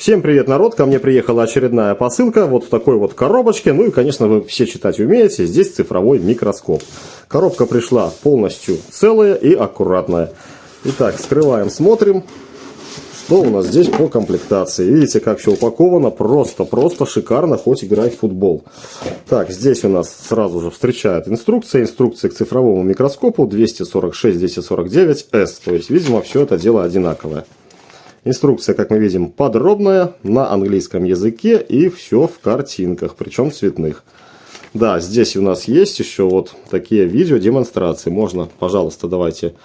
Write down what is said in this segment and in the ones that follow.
Всем привет, народ! Ко мне приехала очередная посылка вот в такой вот коробочке. Ну и, конечно, вы все читать умеете. Здесь цифровой микроскоп. Коробка пришла полностью целая и аккуратная. Итак, скрываем, смотрим, что у нас здесь по комплектации. Видите, как все упаковано. Просто шикарно, хоть играй в футбол. Так, здесь у нас сразу же встречает инструкция. Инструкция к цифровому микроскопу 246-249S. То есть, видимо, все это дело одинаковое. Инструкция, как мы видим, подробная, на английском языке и все в картинках, причем цветных. Да, здесь у нас есть еще вот такие видео демонстрации. Можно, пожалуйста, давайте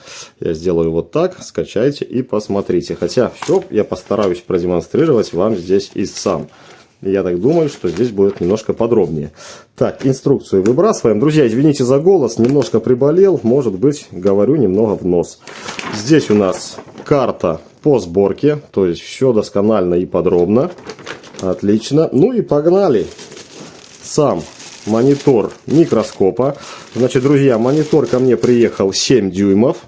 я сделаю вот так, скачайте и посмотрите. Хотя все я постараюсь продемонстрировать вам здесь и сам. Я так думаю, что здесь будет немножко подробнее. Так, инструкцию выбрасываем. Друзья, извините за голос, немножко приболел, может быть, говорю немного в нос. Здесь у нас карта по сборке, то есть все досконально и подробно. Отлично. Ну и погнали. Сам монитор микроскопа. Значит, друзья, монитор ко мне приехал 7 дюймов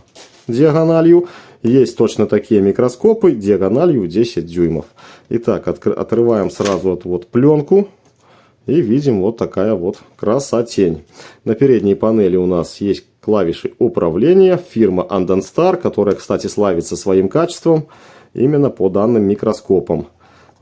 диагональю. Есть точно такие микроскопы диагональю 10 дюймов. Итак, отрываем сразу эту вот пленку. И видим вот такая вот красотень. На передней панели у нас есть клавиши управления. Фирма Andonstar, которая, кстати, славится своим качеством именно по данным микроскопам.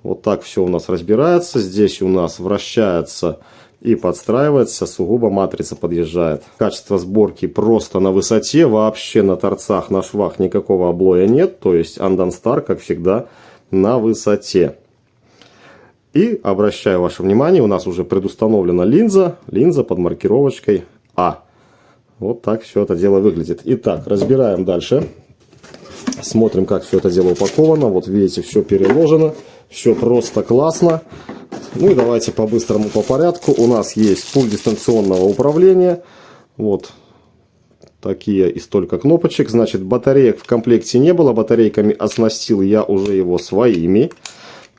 Вот так все у нас разбирается. Здесь у нас вращается и подстраивается, сугубо матрица подъезжает. Качество сборки просто на высоте, вообще на торцах, на швах никакого облоя нет. То есть Andonstar, как всегда, на высоте. И обращаю ваше внимание, у нас уже предустановлена линза под маркировочкой А. Вот так все это дело выглядит. Итак, разбираем дальше. Смотрим, как все это дело упаковано. Вот видите, все переложено. Все просто классно. Ну и давайте по-быстрому, по порядку. У нас есть пульт дистанционного управления. Вот такие и столько кнопочек. Значит, батареек в комплекте не было. Батарейками оснастил я уже его своими.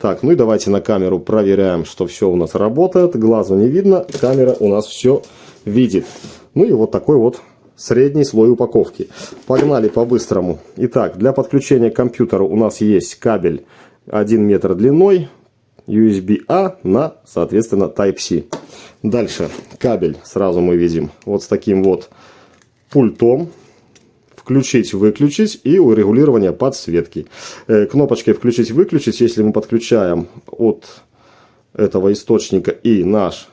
Так, ну и давайте на камеру проверяем, что все у нас работает. Глазу не видно, камера у нас все видит. Ну и вот такой вот средний слой упаковки. Погнали по-быстрому. Итак, для подключения к компьютеру у нас есть кабель 1 метр длиной, USB-A на, соответственно, Type-C. Дальше кабель сразу мы видим вот с таким вот пультом. Включить-выключить и урегулирование подсветки. Кнопочкой включить-выключить, если мы подключаем от этого источника и наш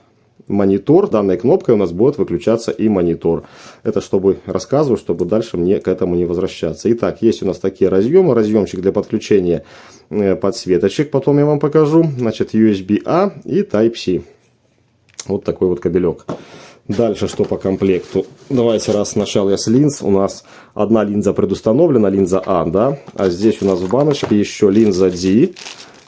монитор, данной кнопкой у нас будет выключаться и монитор. Это чтобы рассказываю, чтобы дальше мне к этому не возвращаться. Итак, есть у нас такие разъемы. Разъемчик для подключения подсветочек, потом я вам покажу. Значит, USB-A и Type-C. Вот такой вот кабелек. Дальше что по комплекту? Давайте раз сначала я с линз. У нас одна линза предустановлена, линза А, да? А здесь у нас в баночке еще линза D.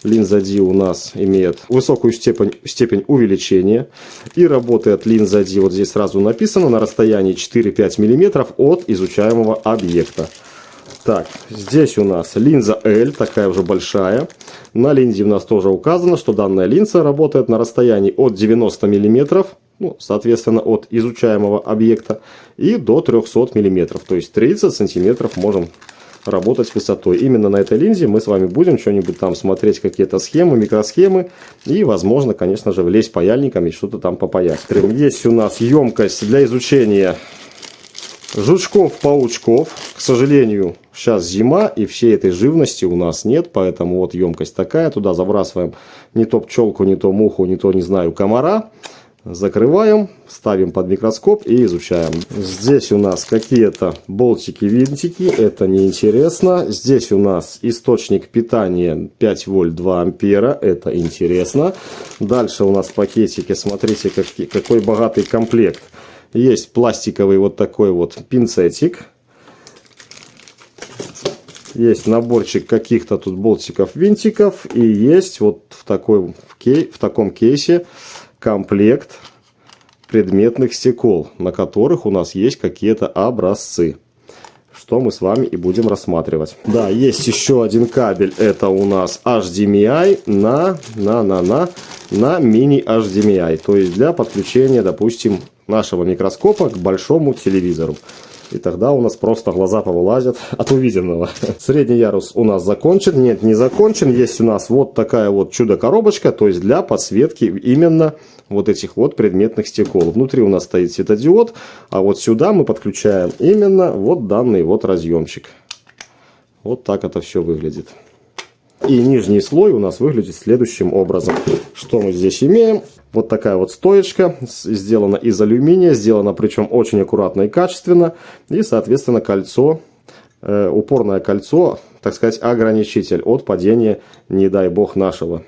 Линза D у нас имеет высокую степень увеличения. И работает линза D, вот здесь сразу написано, на расстоянии 4-5 мм от изучаемого объекта. Так, здесь у нас линза L, такая уже большая. На линзе у нас тоже указано, что данная линза работает на расстоянии от 90 мм. Ну, соответственно, от изучаемого объекта и до 300 мм. То есть 30 сантиметров можем работать высотой. Именно на этой линзе мы с вами будем что-нибудь там смотреть, какие-то схемы, микросхемы. И, возможно, конечно же, влезть паяльником и что-то там попаять. Есть у нас емкость для изучения жучков-паучков. К сожалению, сейчас зима и всей этой живности у нас нет. Поэтому вот емкость такая. Туда забрасываем не то пчелку, не то муху, не то, не знаю, комара. Закрываем, ставим под микроскоп и изучаем. Здесь у нас какие-то болтики-винтики, это неинтересно. Здесь у нас источник питания 5 вольт 2 ампера, это интересно. Дальше у нас в пакетике, смотрите, какой богатый комплект. Есть пластиковый вот такой вот пинцетик. Есть наборчик каких-то тут болтиков-винтиков. И есть вот в таком кейсе комплект предметных стекол, на которых у нас есть какие-то образцы, что мы с вами и будем рассматривать. Да, есть еще один кабель, это у нас HDMI на мини HDMI, то есть для подключения, допустим, нашего микроскопа к большому телевизору. И тогда у нас просто глаза повылазят от увиденного. Средний ярус у нас закончен. Нет, не закончен. Есть у нас вот такая вот чудо-коробочка. То есть для подсветки именно вот этих вот предметных стекол. Внутри у нас стоит светодиод. А вот сюда мы подключаем именно вот данный вот разъемчик. Вот так это все выглядит. И нижний слой у нас выглядит следующим образом. Что мы здесь имеем? Вот такая вот стоечка, сделана из алюминия, сделана причем очень аккуратно и качественно. И, соответственно, кольцо, упорное кольцо, так сказать, ограничитель от падения, не дай бог, нашего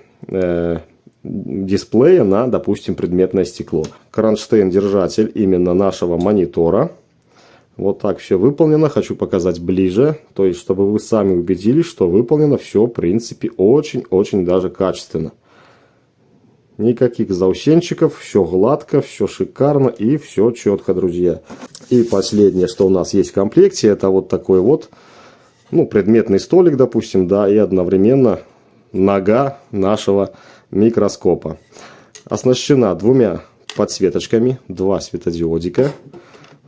дисплея на, допустим, предметное стекло. Кронштейн-держатель именно нашего монитора. Вот так все выполнено. Хочу показать ближе. То есть, чтобы вы сами убедились, что выполнено все, в принципе, очень-очень даже качественно. Никаких заусенчиков. Все гладко, все шикарно и все четко, друзья. И последнее, что у нас есть в комплекте, это вот такой вот, ну, предметный столик, допустим, да, и одновременно нога нашего микроскопа. Оснащена двумя подсветочками, два светодиодика.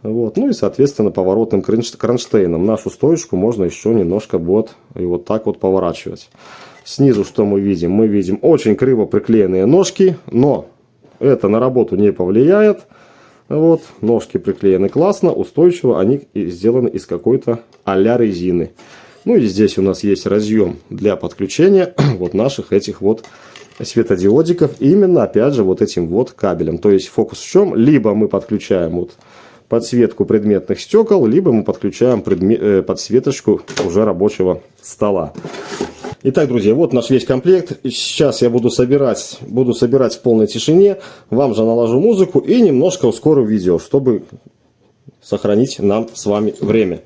Вот. Ну и, соответственно, поворотным кронштейном. Нашу стоечку можно еще немножко вот и вот так вот поворачивать. Снизу что мы видим? Мы видим очень криво приклеенные ножки, но это на работу не повлияет. Вот. Ножки приклеены классно, устойчиво. Они сделаны из какой-то а-ля резины. Ну и здесь у нас есть разъем для подключения вот наших этих вот светодиодиков. Именно, опять же, вот этим вот кабелем. То есть фокус в чем? Либо мы подключаем вот подсветку предметных стекол, либо мы подключаем подсветочку уже рабочего стола. Итак, друзья, вот наш весь комплект. Сейчас я буду собирать в полной тишине. Вам же наложу музыку и немножко ускорю видео, чтобы сохранить нам с вами время.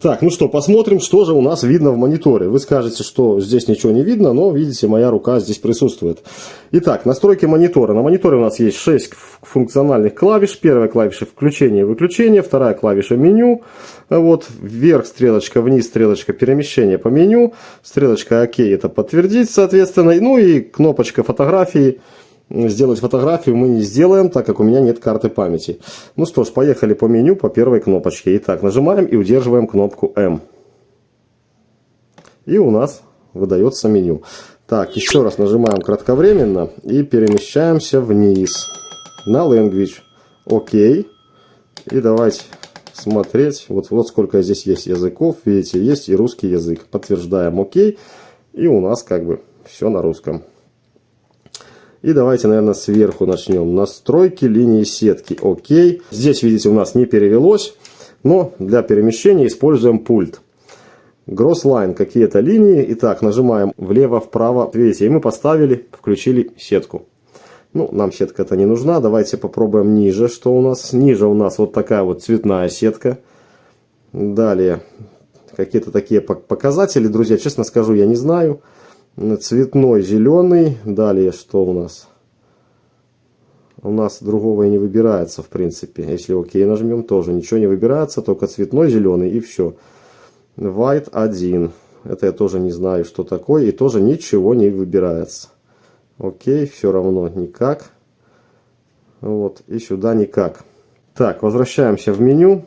Так, ну что, посмотрим, что же у нас видно в мониторе. Вы скажете, что здесь ничего не видно, но, видите, моя рука здесь присутствует. Итак, настройки монитора. На мониторе у нас есть 6 функциональных клавиш. Первая клавиша включение и выключение, вторая клавиша меню. Вот, вверх стрелочка, вниз стрелочка, перемещение по меню. Стрелочка ОК, это подтвердить, соответственно. Ну и кнопочка фотографии. Сделать фотографию мы не сделаем, так как у меня нет карты памяти. Ну что ж, поехали по меню, по первой кнопочке. Итак, нажимаем и удерживаем кнопку М. И у нас выдается меню. Так, еще раз нажимаем кратковременно и перемещаемся вниз на Language. Окей. И давайте смотреть. Вот сколько здесь есть языков. Видите, есть и русский язык. Подтверждаем окей. И у нас как бы все на русском. И давайте, наверное, сверху начнем. Настройки линии сетки. Окей. Здесь, видите, у нас не перевелось. Но для перемещения используем пульт. Gross Line. Какие-то линии. Итак, нажимаем влево-вправо. Видите, и мы поставили, включили сетку. Ну, нам сетка-то не нужна. Давайте попробуем ниже. Что у нас? Ниже у нас вот такая вот цветная сетка. Далее. Какие-то такие показатели. Друзья, честно скажу, я не знаю. Цветной, зеленый. Далее что у нас? У нас другого и не выбирается, в принципе. Если ОК нажмем, тоже ничего не выбирается. Только цветной, зеленый и все. White 1. Это я тоже не знаю, что такое. И тоже ничего не выбирается. Окей, все равно никак. Вот. И сюда никак. Так, возвращаемся в меню.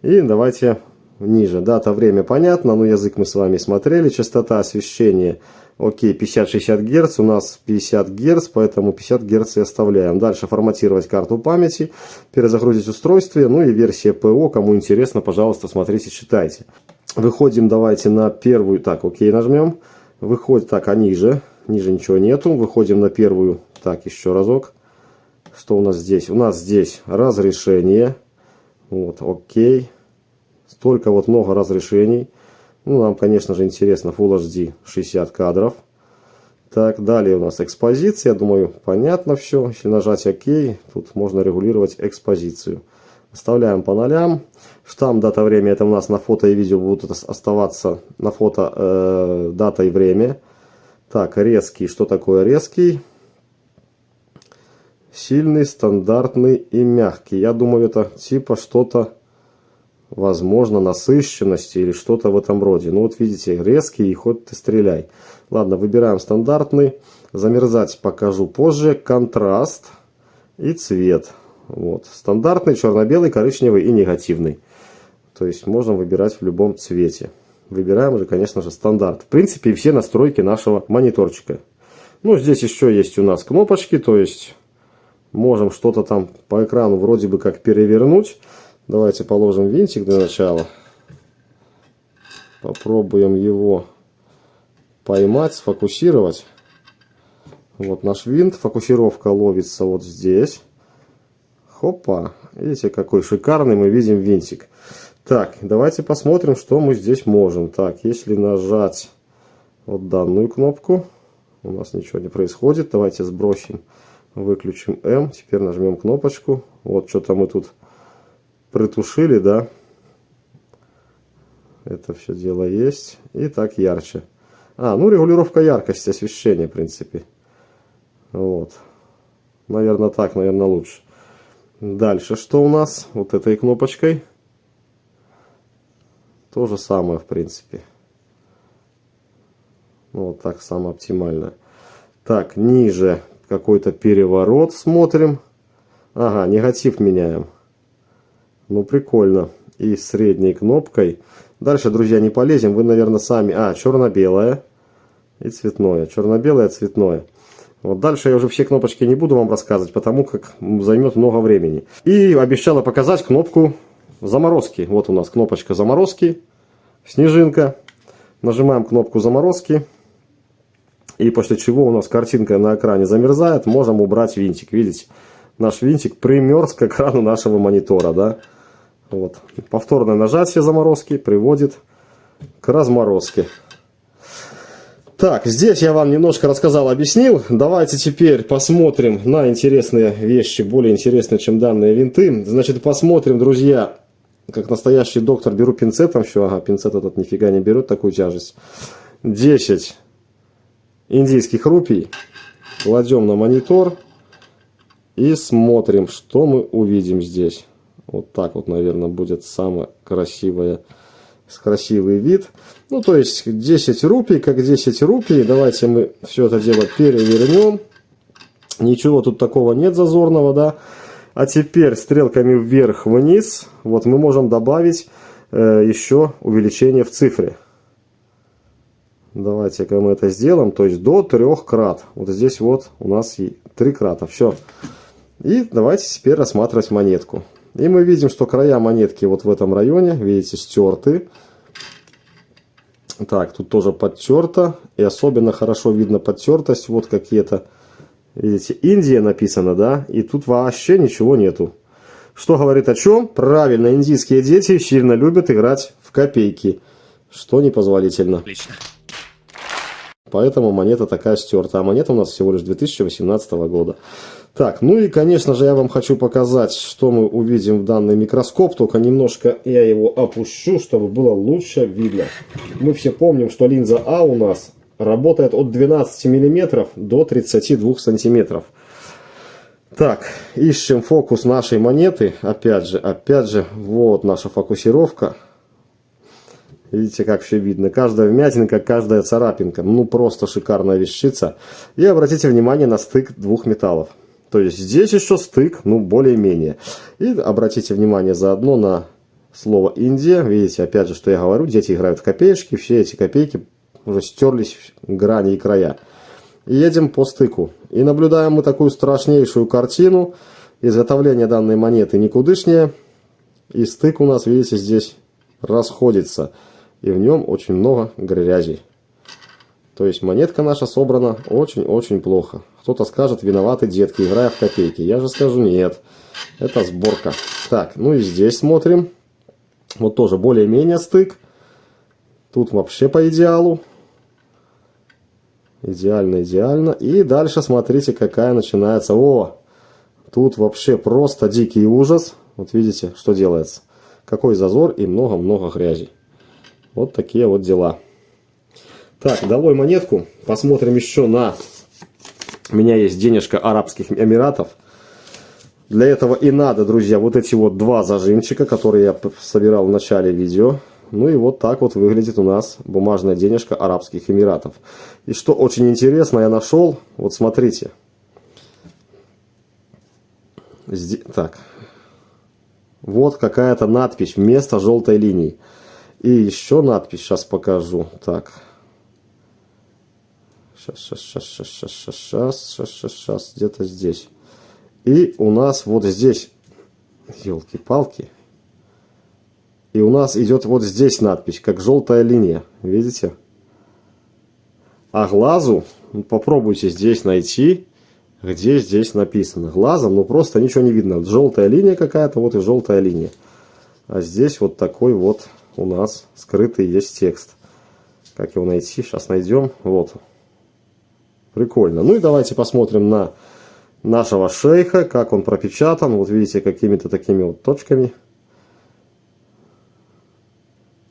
И давайте ниже. Дата, время понятно, но язык мы с вами смотрели. Частота освещения, окей, 50-60 Гц. У нас 50 Гц, поэтому 50 Гц и оставляем. Дальше форматировать карту памяти, перезагрузить устройство. Ну и версия ПО. Кому интересно, пожалуйста, смотрите, читайте. Выходим давайте на первую. Так, окей, нажмем. Выходит, так, а ниже? Ниже ничего нету. Выходим на первую. Так, еще разок. Что у нас здесь? У нас здесь разрешение. Вот, окей. Столько вот много разрешений. Ну, нам, конечно же, интересно Full HD 60 кадров. Так, далее у нас экспозиция. Я думаю, понятно все. Если нажать ОК, тут можно регулировать экспозицию. Оставляем по нолям. Штамп, дата, время. Это у нас на фото и видео будут оставаться на фото дата и время. Так, резкий. Что такое резкий? Сильный, стандартный и мягкий. Я думаю, это типа что-то, возможно, насыщенности или что-то в этом роде. Ну вот видите, резкий и хоть ты стреляй. Ладно, выбираем стандартный. Замерзать покажу позже. Контраст и цвет. Вот. Стандартный, черно-белый, коричневый и негативный. То есть можно выбирать в любом цвете. Выбираем же, конечно же, стандарт. В принципе, все настройки нашего мониторчика. Ну, здесь еще есть у нас кнопочки, то есть можем что-то там по экрану вроде бы как перевернуть. Давайте положим винтик для начала. Попробуем его поймать, сфокусировать. Вот наш винт. Фокусировка ловится вот здесь. Хопа. Видите, какой шикарный мы видим винтик. Так, давайте посмотрим, что мы здесь можем. Так, если нажать вот данную кнопку, у нас ничего не происходит. Давайте сбросим, выключим М. Теперь нажмем кнопочку. Вот что-то мы тут притушили, да. Это все дело есть. И так ярче. Ну регулировка яркости освещения, в принципе. Вот. Наверное, так, наверное, лучше. Дальше что у нас? Вот этой кнопочкой. То же самое, в принципе. Вот так самое оптимальное. Так, ниже какой-то переворот смотрим. Ага, негатив меняем. Ну, прикольно. И средней кнопкой. Дальше, друзья, не полезем. Вы, наверное, сами... черно-белое и цветное. Черно-белое, цветное. Вот дальше я уже все кнопочки не буду вам рассказывать, потому как займет много времени. И обещала показать кнопку заморозки. Вот у нас кнопочка заморозки. Снежинка. Нажимаем кнопку заморозки. И после чего у нас картинка на экране замерзает. Можем убрать винтик. Видите? Наш винтик примерз к экрану нашего монитора. Да? Вот. Повторное нажатие заморозки приводит к разморозке. Так, здесь я вам немножко рассказал, объяснил. Давайте теперь посмотрим на интересные вещи, более интересные, чем данные винты. Значит, посмотрим, друзья, как настоящий доктор. Беру пинцетом все. Ага, пинцет этот нифига не берет такую тяжесть. 10 индийских рупий. Кладем на монитор. И смотрим, что мы увидим здесь. Вот так вот, наверное, будет самое красивый вид. Ну, то есть 10 рупий, как 10 рупий. Давайте мы все это дело перевернем. Ничего тут такого нет зазорного, да. А теперь стрелками вверх-вниз. Вот мы можем добавить еще увеличение в цифре. Давайте-ка мы это сделаем. То есть до 3 крат. Вот здесь вот у нас 3 крата. Все. И давайте теперь рассматривать монетку. И мы видим, что края монетки вот в этом районе, видите, стерты. Так, тут тоже подтерто. И особенно хорошо видно подтертость. Вот какие-то, видите, Индия написано, да? И тут вообще ничего нету. Что говорит о чем? Правильно, индийские дети сильно любят играть в копейки. Что непозволительно. Отлично. Поэтому монета такая стертая. А монета у нас всего лишь 2018 года. Так, ну и, конечно же, я вам хочу показать, что мы увидим в данный микроскоп. Только немножко я его опущу, чтобы было лучше видно. Мы все помним, что линза А у нас работает от 12 мм до 32 см. Так, ищем фокус нашей монеты. Опять же, вот наша фокусировка. Видите, как все видно. Каждая вмятинка, каждая царапинка. Ну, просто шикарная вещица. И обратите внимание на стык двух металлов. То есть здесь еще стык, ну, более-менее. И обратите внимание заодно на слово Индия. Видите, опять же, что я говорю, дети играют в копеечки, все эти копейки уже стерлись в грани и края. И едем по стыку. И наблюдаем мы такую страшнейшую картину. Изготовление данной монеты никудышнее. И стык у нас, видите, здесь расходится. И в нем очень много грязи. То есть монетка наша собрана очень-очень плохо. Кто-то скажет, виноваты детки, играя в копейки. Я же скажу, нет. Это сборка. Так, ну и здесь смотрим. Вот тоже более-менее стык. Тут вообще по идеалу. Идеально. И дальше смотрите, какая начинается. О! Тут вообще просто дикий ужас. Вот видите, что делается. Какой зазор и много-много грязи. Вот такие вот дела. Так, долой монетку. Посмотрим еще на... У меня есть денежка Арабских Эмиратов. Для этого и надо, друзья, вот эти вот два зажимчика, которые я собирал в начале видео. Ну и вот так вот выглядит у нас бумажная денежка Арабских Эмиратов. И что очень интересно, я нашел, вот смотрите. Здесь, так. Вот какая-то надпись вместо желтой линии. И еще надпись, сейчас покажу. Так. Сейчас, где-то здесь. И у нас вот здесь, елки-палки. И у нас идет вот здесь надпись, как желтая линия. Видите? А глазу, попробуйте здесь найти, где здесь написано. Глазом, ну просто ничего не видно. Желтая линия какая-то, вот и желтая линия. А здесь вот такой вот у нас скрытый есть текст. Как его найти? Сейчас найдем. Вот. Прикольно. Ну и давайте посмотрим на нашего шейха, как он пропечатан. Вот видите, какими-то такими вот точками.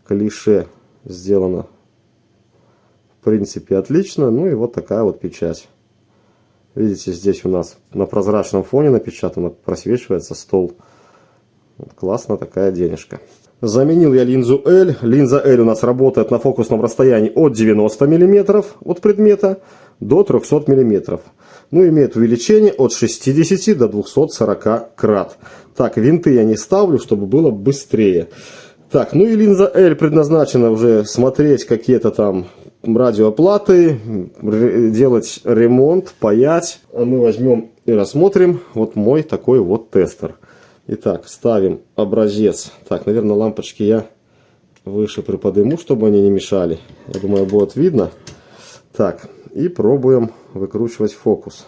Клише сделано в принципе отлично. Ну и вот такая вот печать. Видите, здесь у нас на прозрачном фоне напечатано, просвечивается стол. Вот классно такая денежка. Заменил я линзу L. Линза L у нас работает на фокусном расстоянии от 90 мм от предмета до 300 мм. Ну, имеет увеличение от 60 до 240 крат. Так, винты я не ставлю, чтобы было быстрее. Так, ну и линза L предназначена уже смотреть какие-то там радиоплаты, делать ремонт, паять. А мы возьмем и рассмотрим вот мой такой вот тестер. Итак, ставим образец. Так, наверное, лампочки я выше приподниму, чтобы они не мешали. Я думаю, будет видно. Так, и пробуем выкручивать фокус.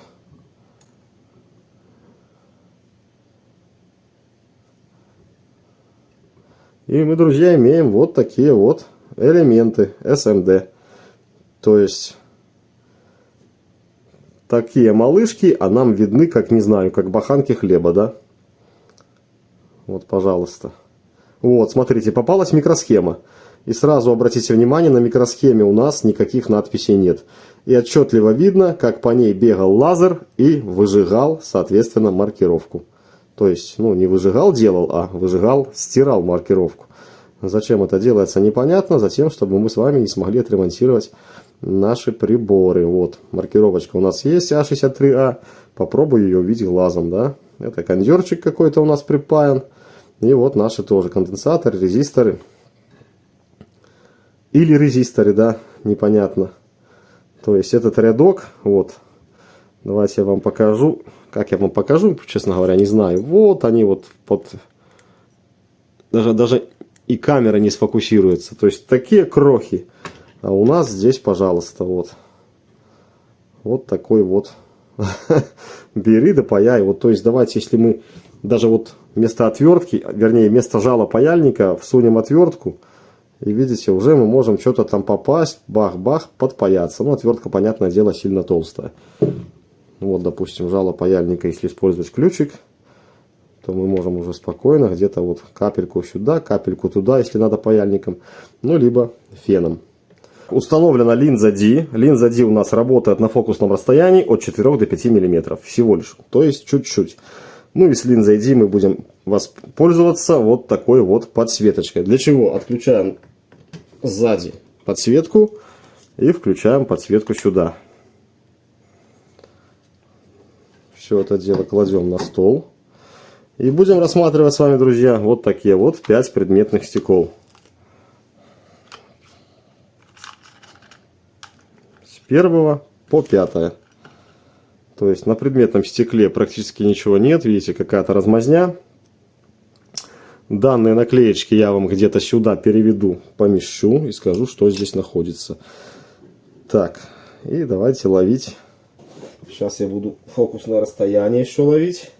И мы, друзья, имеем вот такие вот элементы SMD. То есть такие малышки, а нам видны, как, не знаю, как буханки хлеба, да? Вот, пожалуйста. Вот, смотрите, попалась микросхема. И сразу обратите внимание, на микросхеме у нас никаких надписей нет. И отчетливо видно, как по ней бегал лазер и выжигал, соответственно, маркировку. То есть, ну, не выжигал, делал, а выжигал, стирал маркировку. Зачем это делается, непонятно. Затем, чтобы мы с вами не смогли отремонтировать наши приборы. Вот, маркировочка у нас есть А63А. Попробую ее увидеть глазом, да. Это кондерчик какой-то у нас припаян. И вот наши тоже конденсаторы, резисторы. Или резисторы, да, непонятно. То есть этот рядок, вот. Давайте я вам покажу. Как я вам покажу, честно говоря, не знаю. Вот они вот под... Даже и камера не сфокусируется. То есть такие крохи. А у нас здесь, пожалуйста, вот. Вот такой вот. Бери да паяй. Вот, то есть давайте, если мы даже вот вместо отвертки, вернее вместо жала паяльника всунем отвертку. И видите, уже мы можем что-то там попасть. Бах-бах, подпаяться. Ну, отвертка, понятное дело, сильно толстая. Вот, допустим, жало паяльника, если использовать ключик, то мы можем уже спокойно где-то вот капельку сюда, капельку туда, если надо паяльником, ну, либо феном. Установлена линза D. Линза D у нас работает на фокусном расстоянии от 4 до 5 мм всего лишь, то есть чуть-чуть. Ну и с линзой D мы будем воспользоваться вот такой вот подсветочкой. Для чего? Отключаем сзади подсветку и включаем подсветку сюда. Все это дело кладем на стол. И будем рассматривать с вами, друзья, вот такие вот 5 предметных стекол. С 1 по 5. То есть на предметном стекле практически ничего нет. Видите, какая-то размазня. Данные наклеечки я вам где-то сюда переведу, помещу и скажу, что здесь находится. Так, и давайте ловить. Сейчас я буду фокусное расстояние еще ловить.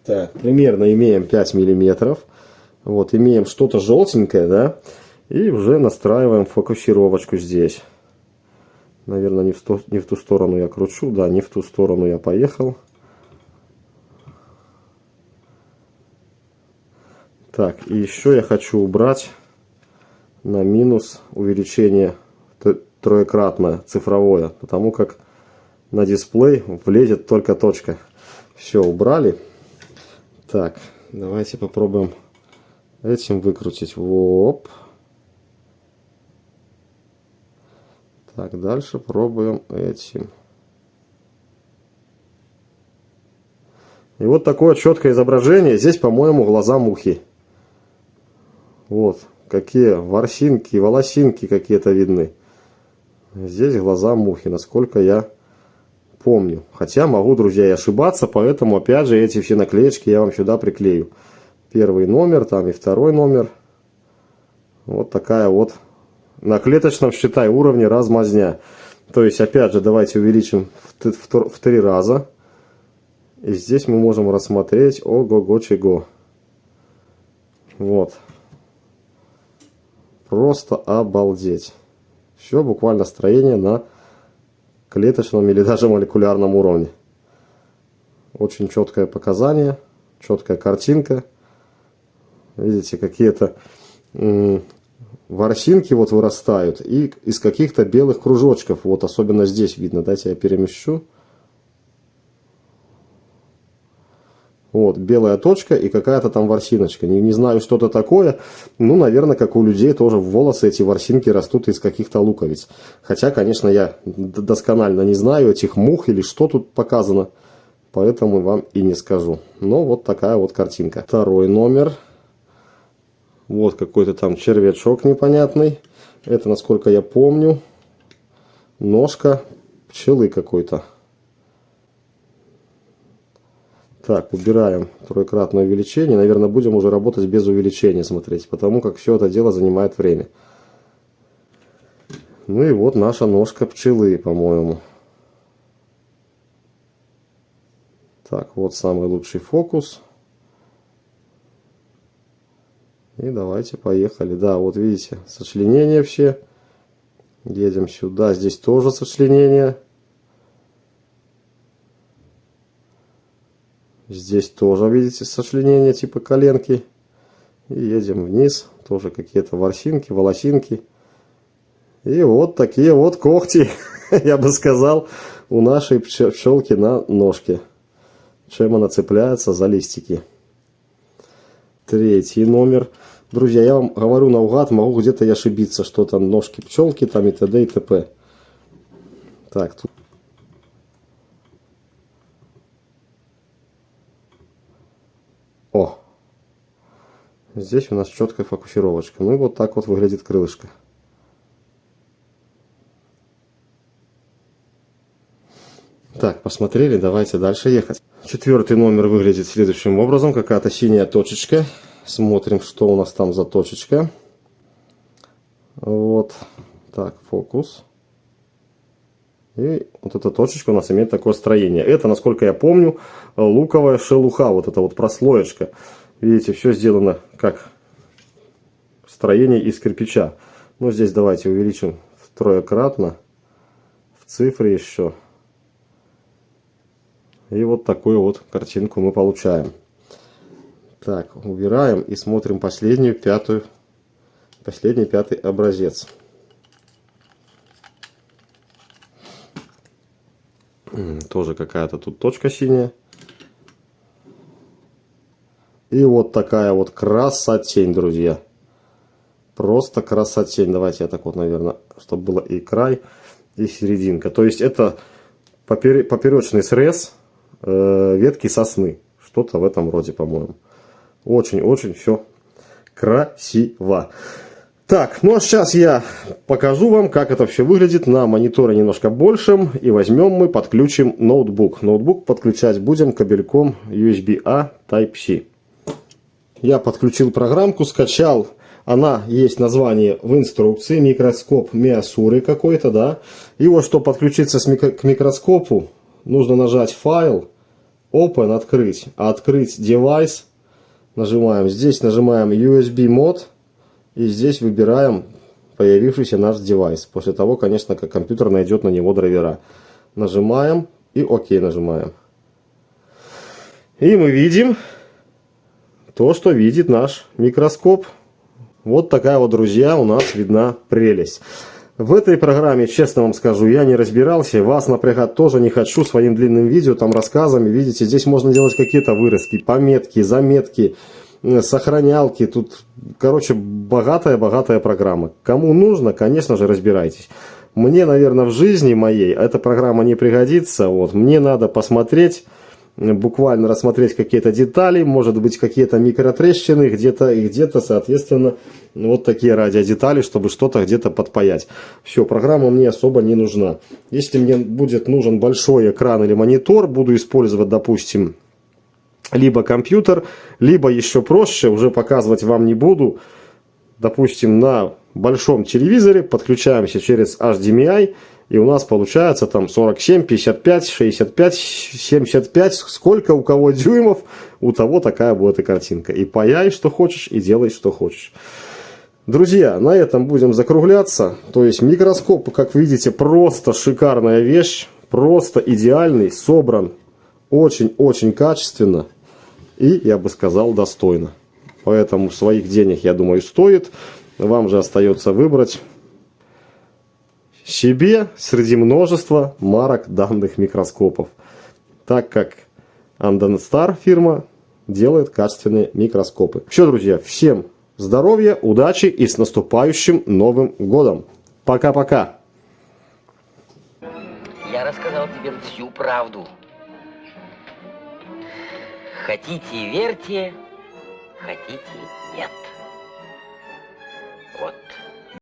Так, примерно имеем 5 миллиметров. Вот, имеем что-то желтенькое, да, и уже настраиваем фокусировочку здесь. Наверное, не в ту сторону я кручу. Да, не в ту сторону я поехал. Так, и еще я хочу убрать на минус увеличение троекратное, цифровое. Потому как на дисплей влезет только точка. Все, убрали. Так, давайте попробуем этим выкрутить. Воп. Так, дальше пробуем этим. И вот такое четкое изображение. Здесь, по-моему, глаза мухи. Вот, какие ворсинки, волосинки какие-то видны. Здесь глаза мухи, насколько я помню. Хотя могу, друзья, и ошибаться, поэтому, опять же, эти все наклеечки я вам сюда приклею. Первый номер, там и второй номер. Вот такая вот. На клеточном, считай, уровне размазня. То есть, опять же, давайте увеличим в 3 раза. И здесь мы можем рассмотреть ого-го-чего. Вот. Просто обалдеть. Все буквально строение на клеточном или даже молекулярном уровне. Очень четкое показание. Четкая картинка. Видите, какие-то ворсинки вот вырастают и из каких-то белых кружочков. Вот особенно здесь видно. Дайте я перемещу. Вот, белая точка и какая-то там ворсиночка. Не знаю, что это такое. Ну, наверное, как у людей тоже в волосы эти ворсинки растут из каких-то луковиц. Хотя, конечно, я досконально не знаю этих мух или что тут показано. Поэтому вам и не скажу. Но вот такая вот картинка. Второй номер. Вот какой-то там червячок непонятный. Это, насколько я помню, ножка пчелы какой-то. Так, убираем троекратное увеличение. Наверное, будем уже работать без увеличения смотреть, потому как все это дело занимает время. Ну и вот наша ножка пчелы, по-моему. Так, вот самый лучший фокус. И давайте поехали. Да, вот видите, сочленения все. Едем сюда. Здесь тоже сочленения. Здесь тоже, видите, сочленения типа коленки. И едем вниз. Тоже какие-то ворсинки, волосинки. И вот такие вот когти, я бы сказал, у нашей пчелки на ножке. Чем она цепляется за листики. Третий номер. Друзья, я вам говорю наугад, могу где-то и ошибиться, что там ножки пчелки, там и т.д. и т.п. Так, тут. О! Здесь у нас четкая фокусировочка. Ну и вот так вот выглядит крылышко. Так, посмотрели, давайте дальше ехать. Четвертый номер выглядит следующим образом. Какая-то синяя точечка. Смотрим, что у нас там за точечка. Вот. Так, фокус. И вот эта точечка у нас имеет такое строение. Это, насколько я помню, луковая шелуха. Вот эта вот прослоечка. Видите, все сделано как строение из кирпича. Ну, здесь давайте увеличим троекратно. В цифре еще. И вот такую вот картинку мы получаем. Так, убираем и смотрим последний пятый образец. Тоже какая-то тут точка синяя. И вот такая вот красотень, друзья. Просто красотень. Давайте я так вот, наверное, чтобы было и край, и серединка. То есть это поперечный срез ветки сосны. Что-то в этом роде, по-моему. Очень-очень все красиво. Так, ну а сейчас я покажу вам, как это все выглядит на мониторе немножко большем. И возьмем мы, подключим ноутбук. Ноутбук подключать будем кабельком USB-A Type-C. Я подключил программку, скачал. Она есть название в инструкции. Микроскоп Миасуры какой-то, да. И вот, чтобы подключиться к микроскопу, нужно нажать «Файл», «Open», «Открыть». А открыть девайс нажимаем. Здесь нажимаем USB Mode. И здесь выбираем появившийся наш девайс. После того, конечно, как компьютер найдет на него драйвера. Нажимаем и ОК нажимаем. И мы видим то, что видит наш микроскоп. Вот такая вот, друзья, у нас видна прелесть. В этой программе, честно вам скажу, я не разбирался. Вас напрягать тоже не хочу своим длинным видео, там рассказами. Видите, здесь можно делать какие-то вырезки, пометки, заметки, сохранялки. Тут, короче, богатая программа. Кому нужно, конечно же, разбирайтесь. Мне, наверное, в жизни моей эта программа не пригодится. Вот. Мне надо посмотреть, буквально рассмотреть какие-то детали, может быть, какие-то микротрещины, где-то, соответственно, вот такие радиодетали, чтобы что-то где-то подпаять. Все, программа мне особо не нужна. Если мне будет нужен большой экран или монитор, буду использовать, допустим, либо компьютер, либо еще проще, уже показывать вам не буду. Допустим, на большом телевизоре подключаемся через HDMI, и у нас получается там 47, 55, 65, 75, сколько у кого дюймов, у того такая будет и картинка. И паяй, что хочешь, и делай, что хочешь. Друзья, на этом будем закругляться. То есть микроскоп, как видите, просто шикарная вещь, просто идеальный, собран очень-очень качественно. И, я бы сказал, достойно. Поэтому своих денег, я думаю, стоит. Вам же остается выбрать себе среди множества марок данных микроскопов. Так как Andenstar фирма делает качественные микроскопы. Все, друзья, всем здоровья, удачи и с наступающим Новым годом. Пока-пока. Я рассказал тебе всю правду. Хотите — верьте, хотите — нет.